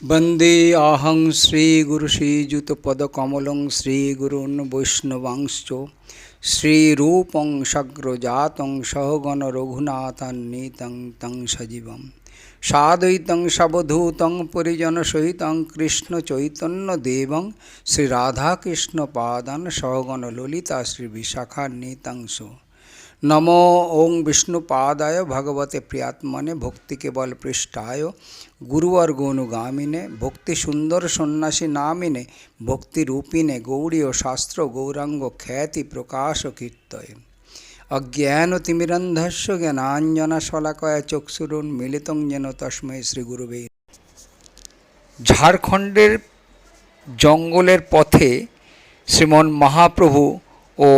वंदे आहं श्रीगुरुश्रीयुतपदकमलं श्रीगुरून् वैष्णवांश्च श्रीरूपं सग्रजातं सहगण रघुनाथान्वितं तं सजीवं साद्वैतं सवधूतं परिजनसहितं कृष्णचैतन्यदेवं श्रीराधाकृष्णपादान् सहगण ललिता श्रीविशाखान्वितं नमो ओं विष्णुपादाय भगवते प्रियात्मने भक्ति केवल पृष्ठाय गुरुवर गौनुगामिने भक्ति सुंदर सन्यासी नामिने भक्ति रूपिणे गौड़ी शास्त्र गौरांग ख्याति प्रकाश कीर्तये अज्ञानतिमिरन्धस्य ज्ञानाञ्जनशलाकया चक्षुरुन्मीलितं येन तस्मै श्रीगुरुवे। झारखंडेर जंगलेर पथे श्रीमन महाप्रभु ओ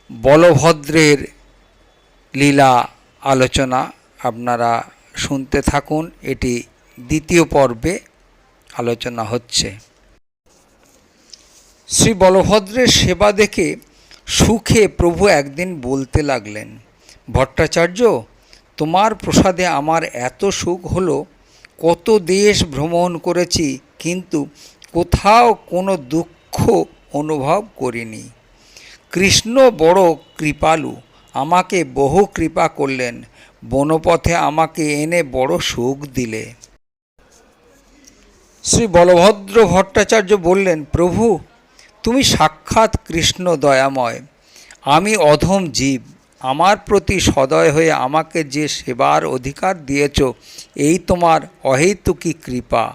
बलभद्रेर লীলা আলোচনা আপনারা শুনতে থাকুন। এটি দ্বিতীয় পর্বে আলোচনা হচ্ছে। শ্রী বলভদ্রের সেবা দেখে সুখে প্রভু একদিন বলতে লাগলেন, ভট্টাচার্য, তোমার প্রসাদে আমার এত সুখ হলো, কত দেশ ভ্রমণ করেছি কিন্তু কোথাও কোনো দুঃখ অনুভব করিনি। কৃষ্ণ বড় কৃপালু, আমাকে বহু কৃপা করলেন, বনপথে আমাকে এনে বড় সুখ দিলে। শ্রী বলভদ্র ভট্টাচার্য বললেন, প্রভু তুমি সাক্ষাৎ কৃষ্ণ দয়াময়, আমি অধম জীব, আমার প্রতি সদয় হয়ে আমাকে যে সেবার অধিকার দিয়েছ এই তোমার অহেতুকী কৃপা।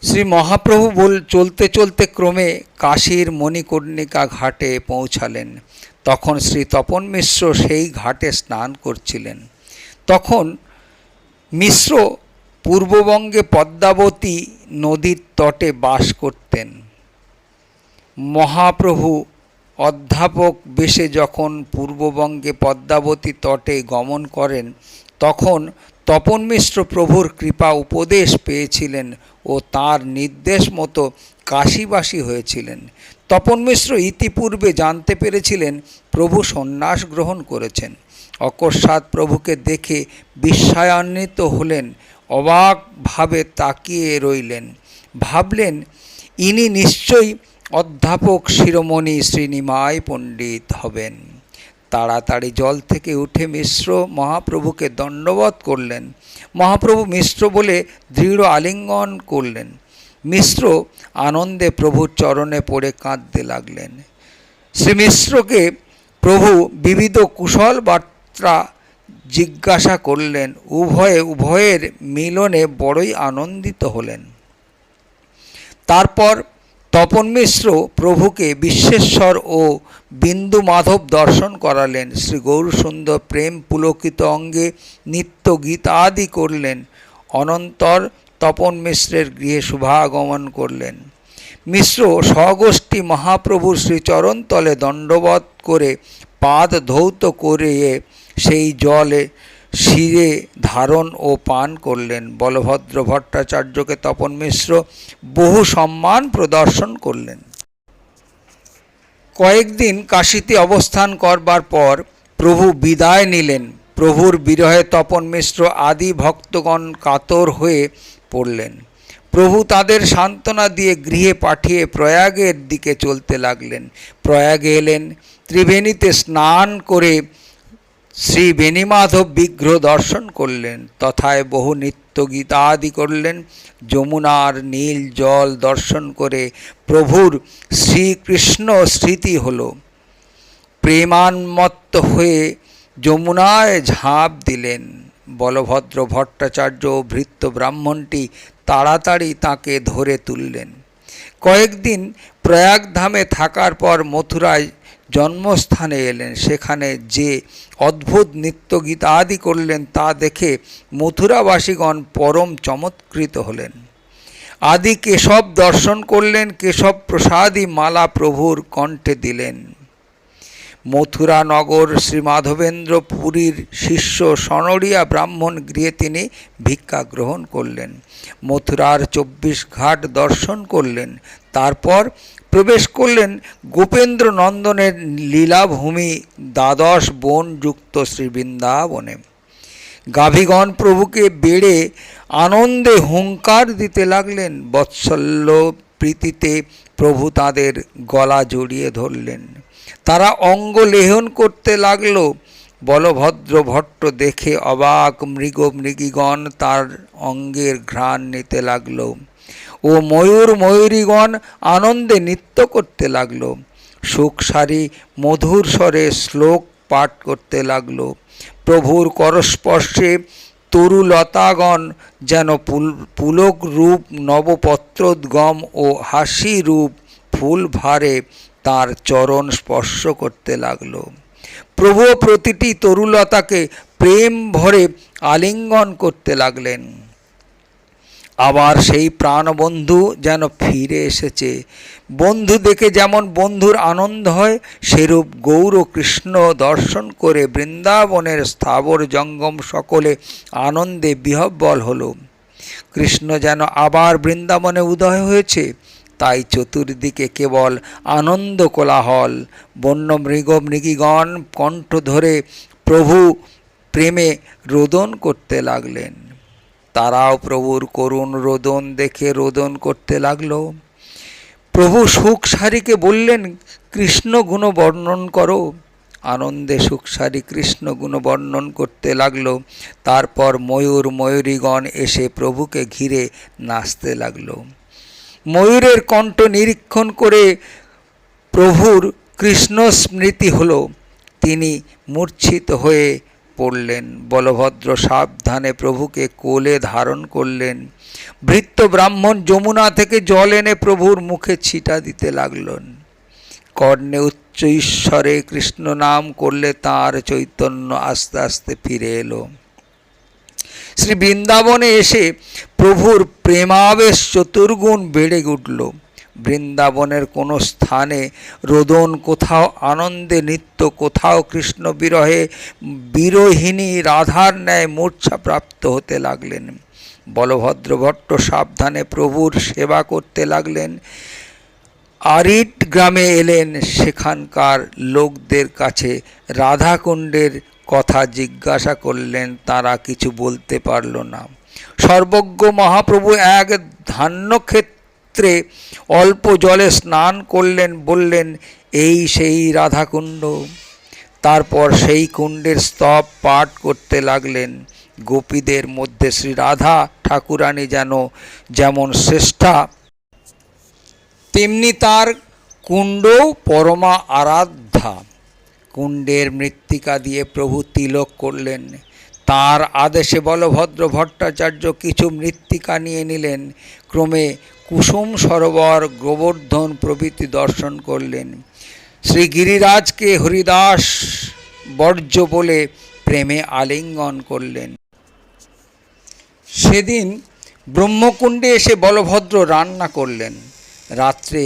শ্রী মহাপ্রভু চলতে চলতে ক্রমে কাশীর মণিকর্ণিকা ঘাটে পৌঁছালেন। তখন শ্রী তপন মিশ্র সেই ঘাটে স্নান করছিলেন। তখন মিশ্র পূর্ববঙ্গে পদ্মাবতী নদীর তটে বাস করতেন। মহাপ্রভু অধ্যাপক বেশে যখন পূর্ববঙ্গে পদ্মাবতী তটে গমন করেন তখন তপন মিশ্র প্রভুর কৃপা উপদেশ পেয়েছিলেন ও তাঁর নির্দেশ মতো কাশীবাসী হয়েছিলেন। তপন মিশ্র ইতিপূর্বে জানতে পেরেছিলেন প্রভু সন্ন্যাস গ্রহণ করেছেন। অকস্মাৎ প্রভুকে দেখে বিস্ময়ান্বিত হলেন, অবাকভাবে তাকিয়ে রইলেন। ভাবলেন ইনি নিশ্চয়ই অধ্যাপক শিরোমণি শ্রীনিমাই পণ্ডিত হবেন। তাড়াতাড়ি জল থেকে উঠে মিশ্র মহাপ্রভুকে দণ্ডবৎ করলেন। মহাপ্রভু মিশ্র বলে দৃঢ় আলিঙ্গন করলেন। মিশ্র আনন্দে প্রভুর চরণে পড়ে কাঁদতে লাগলেন। শ্রী মিশ্রকে প্রভু বিবিধ কুশল বার্তা জিজ্ঞাসা করলেন। উভয়ের মিলনে বড়ই আনন্দিত হলেন। তারপর তপন মিশ্র প্রভুকে বিশ্বেশ্বর ও বিন্দু মাধব দর্শন করালেন। শ্রী গৌরসুন্দর প্রেম পুলকিত অঙ্গে নিত্য গীত আদি করলেন। অনন্তর তপন মিশ্রের গৃহে শুভাগমন করলেন। মিশ্র স্বগোষ্ঠী মহাপ্রভুর শ্রীচরণতলে দণ্ডবৎ করে পাদ ধৌত করে সেই জলে শিরে ধারণ ও পান করলেন। বলভদ্র ভট্টাচার্যকে তপন মিশ্র বহু সম্মান প্রদর্শন করলেন। কয়েকদিন কাশীতে অবস্থান করবার পর প্রভু বিদায় নিলেন। প্রভুর বিরহে তপন মিশ্র আদি ভক্তগণ কাতর হয়ে পড়লেন। প্রভু তাদের সান্ত্বনা দিয়ে গৃহে পাঠিয়ে প্রয়াগের দিকে চলতে লাগলেন। প্রয়াগে এলেন, ত্রিবেণীতে স্নান করে শ্রী বেণীমাধব বিগ্রহ দর্শন করলেন। তথায় বহু নিত্য গীতাদি করলেন। যমুনার নীল জল দর্শন করে প্রভুর শ্রীকৃষ্ণ স্মৃতি হল। প্রেমান্মত্ত হয়ে যমুনায় ঝাঁপ দিলেন। বলভদ্র ভট্টাচার্য ভৃত্য ব্রাহ্মণটি তাড়াতাড়ি তাকে ধরে তুললেন। কয়েকদিন প্রয়াগধামে থাকার পর মথুরায় জন্মস্থানে এলেন। সেখানে যে অদ্ভুত নৃত্যগীত আদি করলেন তা দেখে মথুরাবাসীগণ পরম চমৎকৃত হলেন। আদি কেশব দর্শন করলেন। কেশব প্রসাদী মালা প্রভুর কণ্ঠে দিলেন। মথুরা নগর শ্রী মাধবেন্দ্র পুরীর শিষ্য সনড়িয়া ব্রাহ্মণ গৃহে তিনি ভিক্ষা গ্রহণ করলেন। মথুরার 24 ঘাট দর্শন করলেন। তারপর প্রবেশ করলেন গোপেন্দ্র নন্দনের লীলাভূমি দ্বাদশ বন যুক্ত শ্রী বৃন্দাবনে। গাভীগণ প্রভুকে বেড়ে আনন্দে হুঙ্কার দিতে লাগলেন। বৎসল্য প্রীতিতে প্রভু তাদের গলা জড়িয়ে ধরলেন। তারা অঙ্গ লেহন করতে লাগল। বলভদ্র ভট্ট দেখে অবাক, মৃগীগণ তার অঙ্গের ঘ্রাণ নিতে লাগল ও ময়ূরীগণ আনন্দে নৃত্য করতে লাগল। সুখসারী মধুর স্বরে শ্লোক পাঠ করতে লাগল। প্রভুর করস্পর্শে তরুলতাগণ যেন পুলক রূপ নবপত্রোদ্গম ও হাসি রূপ ফুল ভারে তার চরণ স্পর্শ করতে লাগল। প্রভু প্রতিটি তরুলতাকে প্রেম ভরে আলিঙ্গন করতে লাগলেন। আবার সেই প্রাণবন্ধু যেন ফিরে এসেছে। বন্ধু দেখে যেমন বন্ধুর আনন্দ হয়, সেরূপ গৌর কৃষ্ণ দর্শন করে বৃন্দাবনের স্থাবর জঙ্গম সকলে আনন্দে বিহ্বল হল। কৃষ্ণ যেন আবার বৃন্দাবনে উদয় হয়েছে, তাই চতুর্দিকে কেবল আনন্দ কোলাহল। বন্য মৃগীগণ কণ্ঠ ধরে প্রভু প্রেমে রোদন করতে লাগলেন। তারাও প্রভুর করুণ রোদন দেখে রোদন করতে লাগল। প্রভু সুখসারীকে বললেন, কৃষ্ণ গুণ বর্ণন করো। আনন্দে সুখসারী কৃষ্ণ গুণ বর্ণন করতে লাগল। তারপর ময়ূরীগণ এসে প্রভুকে ঘিরে নাচতে লাগল। ময়ূরের কণ্ঠ নিরীক্ষণ করে প্রভুর কৃষ্ণ স্মৃতি হল। তিনি মূর্ছিত হয়ে পড়লেন। বলভদ্র সাবধানে প্রভুকে কোলে ধারণ করলেন। ভৃত্য ব্রাহ্মণ যমুনা থেকে জল এনে প্রভুর মুখে ছিটা দিতে লাগলেন। কর্ণে উচ্চ ঈশ্বরে কৃষ্ণ নাম করলে তাঁর চৈতন্য আস্তে আস্তে ফিরে এলো। শ্রী বৃন্দাবনে এসে প্রভুর প্রেমাবেশ চতুর্গুণ বেড়ে উঠল। বৃন্দাবনের কোনো স্থানে রোদন, কোথাও আনন্দে নৃত্য, কোথাও কৃষ্ণ বিরহে বিরোহিণী রাধার ন্যায় মূর্ছা প্রাপ্ত হতে লাগলেন। বলভদ্র ভট্ট সাবধানে প্রভুর সেবা করতে লাগলেন। আরিট গ্রামে এলেন। সেখানকার লোকদের কাছে রাধাকুণ্ডের কথা জিজ্ঞাসা করলেন, তারা কিছু বলতে পারল না। সর্বজ্ঞ মহাপ্রভু এক ধান্যক্ষেত্রে অল্প জলে স্নান করলেন, বললেন, এই সেই রাধাকুণ্ড। তারপর সেই কুণ্ডের স্তব পাঠ করতে লাগলেন। গোপীদের মধ্যে শ্রী রাধা ঠাকুরানী যেমন শ্রেষ্ঠা, তেমনি তার কুণ্ডও পরমা আরাধ্যা। কুণ্ডের মৃত্তিকা দিয়ে প্রভু তিলক করলেন। তার আদেশে বলভদ্র ভট্টাচার্য কিছু মৃত্তিকা নিয়ে নিলেন। ক্রমে কুসুম সরোবর, গোবর্ধন প্রভৃতি দর্শন করলেন। শ্রী গিরিরাজকে হরিদাস বর্জ্য বলে প্রেমে আলিঙ্গন করলেন। সেদিন ব্রহ্মকুণ্ডে এসে বলভদ্র রান্না করলেন। রাত্রে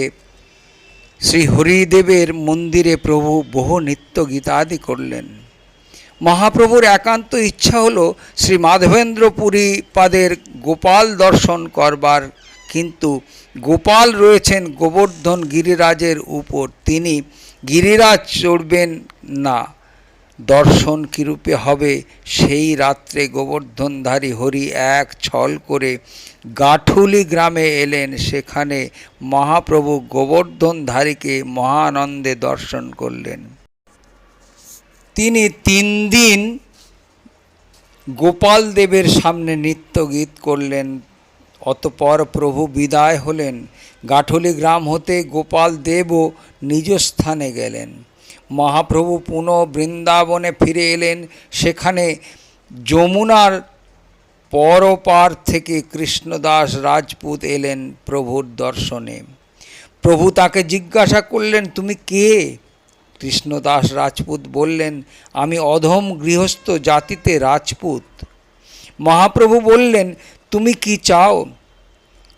শ্রী হরিদেবের মন্দিরে প্রভু বহু নিত্য গীতাদি করলেন। মহাপ্রভুর একান্ত ইচ্ছা হল শ্রী মাধবেন্দ্র পুরী পাদের গোপাল দর্শন করবার, কিন্তু গোপাল রয়েছেন গোবর্ধন গিরিরাজের উপর, তিনি গিরিরাজ চড়বেন না। দর্শন কীরূপে হবে? সেই রাত্রে গোবর্ধনধারী হরি এক ছল করে গাঠুলি গ্রামে এলেন। সেখানে মহাপ্রভু গোবর্ধনধারীকে মহানন্দে দর্শন করলেন। তিনি 3 দিন গোপাল দেবের সামনে নৃত্য গীত করলেন। অতঃপর প্রভু বিদায় হলেন। গাঠুলি গ্রাম হতে গোপাল দেবও নিজ স্থানে গেলেন। মহাপ্রভু পুনঃ বৃন্দাবনে ফিরে এলেন। সেখানে যমুনার পরপার থেকে কৃষ্ণদাস রাজপুত এলেন প্রভুর দর্শনে। প্রভু তাকে জিজ্ঞাসা করলেন, তুমি কে? কৃষ্ণদাস রাজপুত বললেন, আমি অধম গৃহস্থ জাতিতে রাজপুত। মহাপ্রভু বললেন, তুমি কি চাও?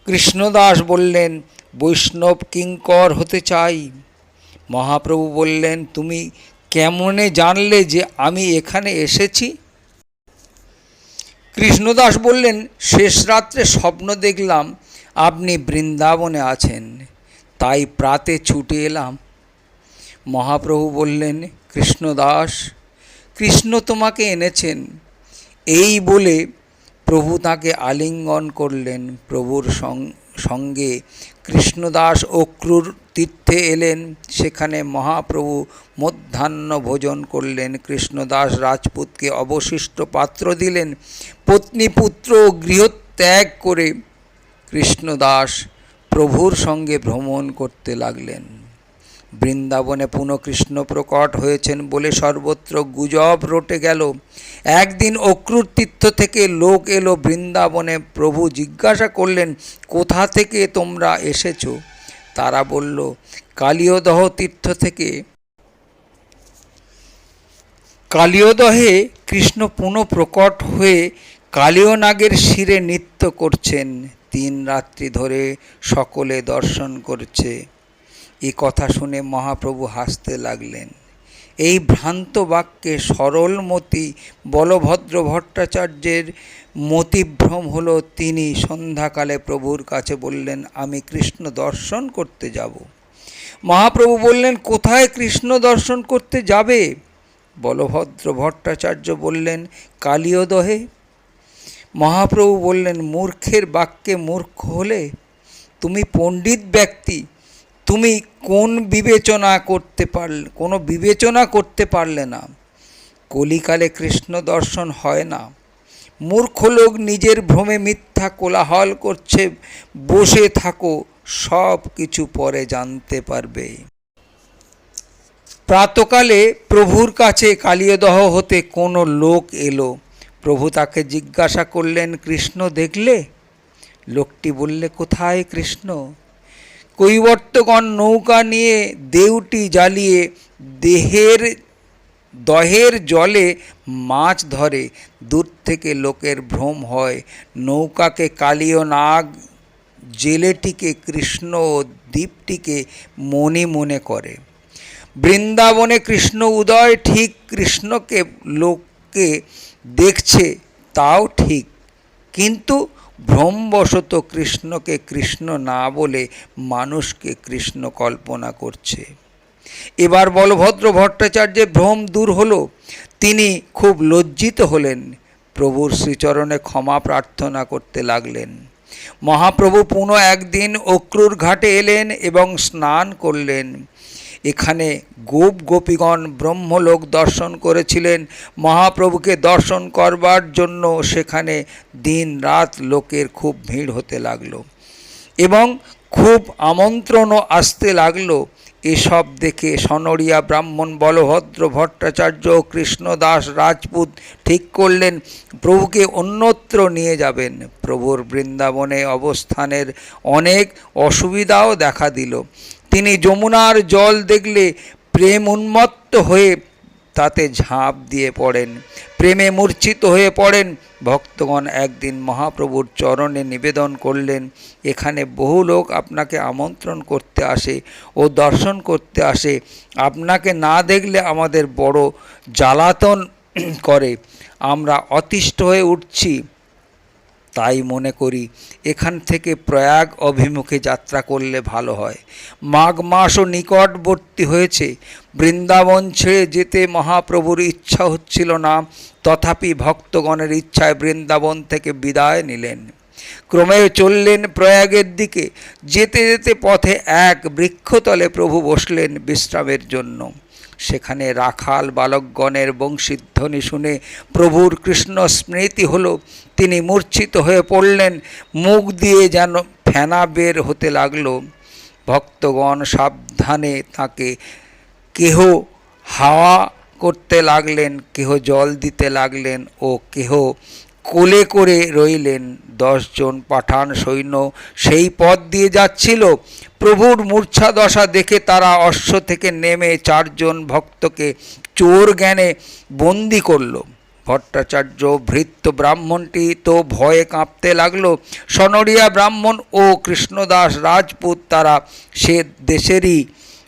কৃষ্ণদাস বললেন, বৈষ্ণব কিঙ্কর হতে চাই। মহাপ্রভু বললেন, তুমি কেমনে জানলে যে আমি এখানে এসেছি? কৃষ্ণদাস বললেন, শেষ রাত্রে স্বপ্ন দেখলাম আপনি বৃন্দাবনে আছেন, তাই প্রাতে ছুটে এলাম। মহাপ্রভু বললেন, কৃষ্ণদাস, কৃষ্ণ তোমাকে এনেছেন। এই বলে প্রভু তাকে আলিঙ্গন করলেন। প্রভুর সঙ্গে কৃষ্ণদাস অক্রুর তীর্থে এলেন। সেখানে মহাপ্রভু মধ্যাহ্ন ভোজন করলেন। কৃষ্ণদাস রাজপুতকে অবশিষ্ট পাত্র দিলেন। পত্নী পুত্র গৃহত্যাগ করে কৃষ্ণদাস প্রভুর সঙ্গে ভ্রমণ করতে লাগলেন। বৃন্দাবনে পুনঃ কৃষ্ণ প্রকট হয়েছেন বলে সর্বত্র গুজব রটে গেল। একদিন অক্রুর তীর্থ থেকে লোক এলো বৃন্দাবনে। প্রভু জিজ্ঞাসা করলেন, কোথা থেকে তোমরা এসেছো? তারা বলল, কালিয়দহ তীর্থ থেকে। কালিয়দহে কৃষ্ণ পুনঃ প্রকট হয়ে কালিয়নাগের শিরে নৃত্য করছেন। 3 রাত্রি ধরে সকলে দর্শন করছে। এ কথা শুনে মহাপ্রভু হাসতে লাগলেন। এই ভ্রান্ত বাক্যে সরলমতি বলভদ্র ভট্টাচার্যের মতিভ্রম হলো। তিনি সন্ধ্যাকালে প্রভুর কাছে বললেন, আমি কৃষ্ণ দর্শন করতে যাব। মহাপ্রভু বললেন, কোথায় কৃষ্ণ দর্শন করতে যাবে? বলভদ্র ভট্টাচার্য বললেন, কালিয়দহে। মহাপ্রভু বললেন, মূর্খের বাক্যে মূর্খ হলে? তুমি পণ্ডিত ব্যক্তি, তুমি কোনো বিবেচনা করতে পারলে না। কলিকালে কৃষ্ণ দর্শন হয় না। মূর্খ লোক নিজের ভ্রমে মিথ্যা কোলাহল করছে। বসে থাকো, সব কিছু পরে জানতে পারবে। প্রাতকালে প্রভুর কাছে কালিয়দহ হতে কোনো লোক এলো। প্রভু তাকে জিজ্ঞাসা করলেন, কৃষ্ণ দেখলে? লোকটি বললে, কোথায় কৃষ্ণ? কৈবর্তগণ নৌকা নিয়ে দেউটি জ্বালিয়ে দহের জলে মাছ ধরে। দূর থেকে লোকের ভ্রম হয়, নৌকাকে কালীয় নাগ, জেলেটিকে কৃষ্ণ ও দ্বীপটিকে মনে মনে করে। বৃন্দাবনে কৃষ্ণ উদয় ঠিক, কৃষ্ণকে লোকে দেখছে তাও ঠিক, কিন্তু ভ্রমবশত কৃষ্ণকে কৃষ্ণ না বলে মানুষকে কৃষ্ণ কল্পনা করছে। এবার বলভদ্র ভট্টাচার্যের ভ্রম দূর হলো। তিনি খুব লজ্জিত হলেন। প্রভুর শ্রীচরণে ক্ষমা প্রার্থনা করতে লাগলেন। মহাপ্রভু পুনঃ একদিন অক্রুর ঘাটে এলেন এবং স্নান করলেন। এখানে গোপীগণ ব্রহ্মলোক দর্শন করেছিলেন। মহাপ্রভুকে দর্শন করবার জন্য সেখানে দিন রাত লোকের খুব ভিড় হতে লাগলো এবং খুব আমন্ত্রণও আসতে লাগলো। এসব দেখে সনড়িয়া ব্রাহ্মণ বলভদ্র ভট্টাচার্য ও কৃষ্ণদাস রাজপুত ঠিক করলেন প্রভুকে অন্যত্র নিয়ে যাবেন। প্রভুর বৃন্দাবনে অবস্থানের অনেক অসুবিধাও দেখা দিল। তিনি যমুনার জল দেখলে প্রেম উন্মত্ত হয়ে তাতে ঝাঁপ দিয়ে পড়েন, প্রেমে মূর্ছিত হয়ে পড়েন। ভক্তগণ একদিন মহাপ্রভুর চরণে নিবেদন করলেন, এখানে বহু লোক আপনাকে আমন্ত্রণ করতে আসে ও দর্শন করতে আসে। আপনাকে না দেখলে আমাদের বড় জ্বালাতন করে। আমরা অতিষ্ঠ হয়ে উঠছি। তাই মনে করি এখান থেকে প্রয়াগ অভিমুখে যাত্রা করলে ভালো হয়। মাঘ মাসও নিকটবর্তী হয়েছে। বৃন্দাবন ছেড়ে যেতে মহাপ্রভুর ইচ্ছা হচ্ছিল না, তথাপি ভক্তগণের ইচ্ছায় বৃন্দাবন থেকে বিদায় নিলেন। ক্রমে চললেন প্রয়াগের দিকে। যেতে যেতে পথে এক বৃক্ষতলে প্রভু বসলেন বিশ্রামের জন্য। সেখানে রাখাল বালকগণের বংশীধ্বনি শুনে প্রভুর কৃষ্ণ স্মৃতি হলো। তিনি মূর্ছিত হয়ে পড়লেন। মুখ দিয়ে যেন ফেনা বের হতে লাগলো। ভক্তগণ সাবধানে তাকে কেহ হাওয়া করতে লাগলেন, কেহ জল দিতে লাগলেন ও কেহ কোলে করে রইলেন। 10 জন পাঠান সৈন্য সেই পথ দিয়ে যাচ্ছিল। প্রভুর মূর্ছা দশা দেখে তারা অশ্ব থেকে নেমে 4 জন ভক্তকে চোর জ্ঞানে বন্দি করল। ভট্টাচার্য ভৃত্য ব্রাহ্মণটি তো ভয়ে কাঁপতে লাগলো। সনড়িয়া ব্রাহ্মণ ও কৃষ্ণদাস রাজপুত, তারা সে দেশেরই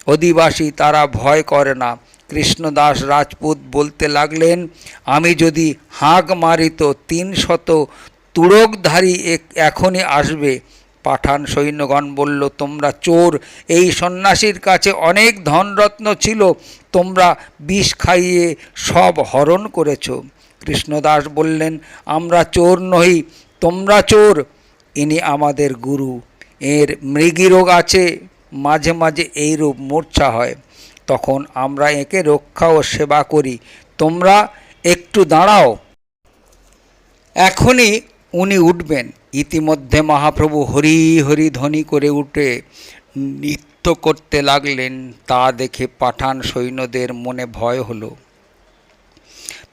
অধিবাসী, তারা ভয় করে না। কৃষ্ণদাস রাজপুত বলতে লাগলেন, আমি যদি হাঁক মারি তো 300 তুড়কধারী এখনই আসবে। পাঠান সৈন্যগণ বলল, তোমরা চোর, এই সন্ন্যাসীর কাছে অনেক ধনরত্ন ছিল, তোমরা বিষ খাইয়ে সব হরণ করেছ। কৃষ্ণদাস বললেন, আমরা চোর নহি, তোমরা চোর। ইনি আমাদের গুরু। এর মৃগী রোগ আছে, মাঝে মাঝে এইরূপ মূর্ছা হয়, তখন আমরা একে রক্ষা ও সেবা করি। তোমরা একটু দাঁড়াও, এখনই উনি উঠবেন। ইতিমধ্যে মহাপ্রভু হরি হরি ধ্বনি করে উঠে নৃত্য করতে লাগলেন। তা দেখে পাঠান সৈন্যদের মনে ভয় হলো।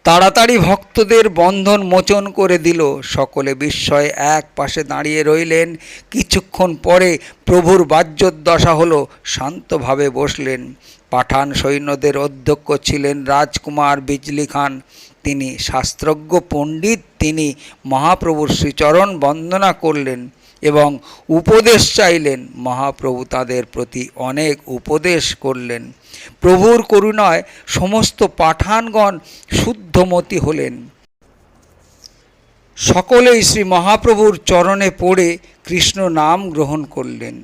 তাড়াতাড়ি ভক্তদের বন্ধন মোচন করে দিল। সকলে বিস্ময়ে এক পাশে দাঁড়িয়ে রইলেন। কিছুক্ষণ পরে প্রভুর বাহ্যোদ্দশা হলো, শান্তভাবে বসলেন। পাঠান সৈন্যদের অধ্যক্ষ ছিলেন রাজকুমার বিজলি খান। তিনি শাস্ত্রজ্ঞ পণ্ডিত। তিনি মহাপ্রভুর শ্রীচরণ বন্দনা করলেন এবং উপদেশ চাইলেন। মহাপ্রভু তাদের প্রতি অনেক উপদেশ করলেন। প্রভুর করুণায় সমস্ত পাঠানগণ শুদ্ধমতি হলেন। সকলেই শ্রী মহাপ্রভুর চরণে পড়ে কৃষ্ণ নাম গ্রহণ করলেন।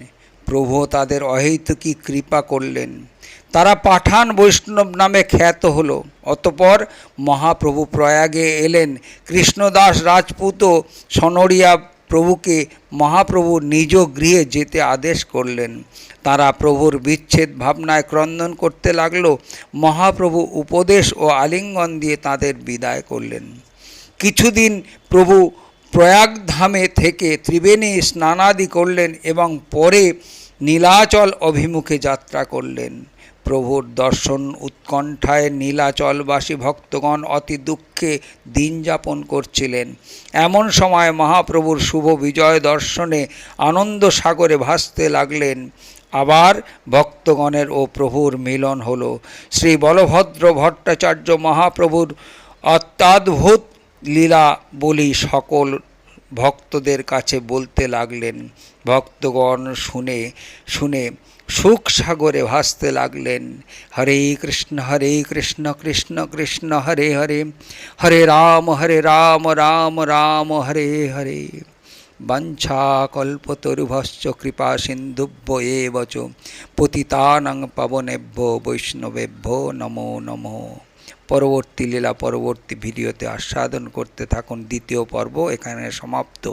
প্রভু তাদের অহৈতুকী কৃপা করলেন। তারা পাঠান বৈষ্ণব নামে খ্যাত হল। অতঃপর মহাপ্রভু প্রয়াগে এলেন। কৃষ্ণদাস রাজপুত সনরিয়া প্রভুকে মহাপ্রভু নিজ গৃহে যেতে আদেশ করলেন। তারা প্রভুর বিচ্ছেদ ভাবনায় ক্রন্দন করতে লাগল। মহাপ্রভু উপদেশ ও আলিঙ্গন দিয়ে তাদের বিদায় করলেন। কিছুদিন প্রভু প্রয়াগধামে থেকে ত্রিবেণী স্নানাদি করলেন এবং পরে নীলাচল অভিমুখে যাত্রা করলেন। প্রভুর দর্শন উৎকণ্ঠায় নীলাচলবাসী ভক্তগণ অতি দুঃখে দিন যাপন করছিলেন। এমন সময় মহাপ্রভুর শুভ বিজয় দর্শনে আনন্দ সাগরে ভাসতে লাগলেন। আবার ভক্তগণের ও প্রভুর মিলন হল। শ্রী বলভদ্র ভট্টাচার্য মহাপ্রভুর অত্যাদ্ভুত লীলা বলি সকল ভক্তদের কাছে বলতে লাগলেন। ভক্তগণ শুনে শুনে সুখ সাগরে ভাসতে লাগলেন। হরে কৃষ্ণ কৃষ্ণ কৃষ্ণ হরে হরে, হরে রাম রাম রাম হরে হরে। বাঞ্ছাকল্পতরুভশ্চ কৃপা সিন্ধুভ্য এব চ পতিতানাং পাবনেভ্যো বৈষ্ণবেভ্যো নমো নমঃ। পরবর্তী লীলা পরবর্তী ভিডিওতে আস্বাদন করতে থাকুন। দ্বিতীয় পর্ব এখানে সমাপ্ত।